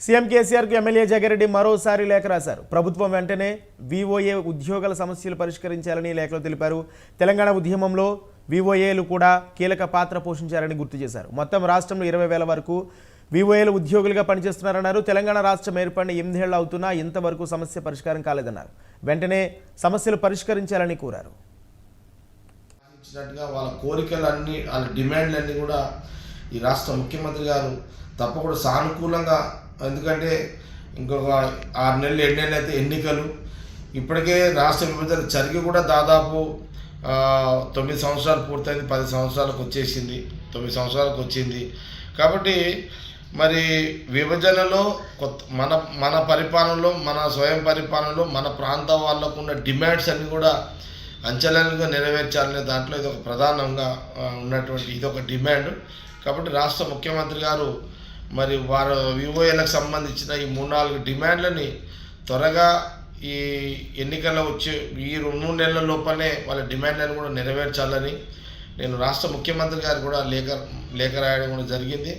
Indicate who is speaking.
Speaker 1: CM కేసీఆర్కు MLA Jaggareddy మరోసారి లేఖ రాశారు. ప్రభుత్వం వెంటనే వీఓఏ ఉద్యోగుల సమస్యలు పరిష్కరించాలని లేఖలో తెలిపారు. తెలంగాణ ఉద్యమంలో వీఓఏలు కూడా కీలక పాత్ర పోషించారని గుర్తు చేశారు. మొత్తం రాష్ట్రంలో 20,000 వరకు వీఓఏలు ఉద్యోగులుగా పనిచేస్తున్నారన్నారు. తెలంగాణ రాష్ట్రం ఏర్పడిన 8 ఏళ్లు అవుతున్నా ఇంతవరకు సమస్య పరిష్కారం కాలేదన్నారు. వెంటనే సమస్యలు పరిష్కరించాలని కోరారు.
Speaker 2: వాళ్ళ కోరికలన్నీ వాళ్ళ డిమాండ్లన్నీ కూడా ఈ రాష్ట్ర ముఖ్యమంత్రి గారు తప్పకుండా సానుకూలంగా, ఎందుకంటే ఇంకొక 6 నెలలు 7 నెలలు అయితే ఎన్నికలు, ఇప్పటికే రాష్ట్ర విభజన జరిగి కూడా దాదాపు 9 సంవత్సరాలు పూర్తయింది, 10 సంవత్సరాలకు వచ్చేసింది, 9 సంవత్సరాలకు వచ్చింది. కాబట్టి మరి విభజనలో మన పరిపాలనలో, మన స్వయం పరిపాలనలో మన ప్రాంత వాళ్ళకు ఉన్న డిమాండ్స్ అన్నీ కూడా అంచెలంచెలుగా నెరవేర్చాలనే దాంట్లో ఇది ఒక ప్రధానంగా ఉన్నటువంటి ఇదొక డిమాండ్. కాబట్టి రాష్ట్ర ముఖ్యమంత్రి గారు మరి వారు వివోఏలకు సంబంధించిన ఈ 3-4 డిమాండ్లని త్వరగా ఈ ఎన్నికల్లో వచ్చే ఈ 2-3 నెలల లోపలనే వాళ్ళ డిమాండ్లను కూడా నెరవేర్చాలని నేను రాష్ట్ర ముఖ్యమంత్రి గారు కూడా లేఖ రాయడం కూడా జరిగింది.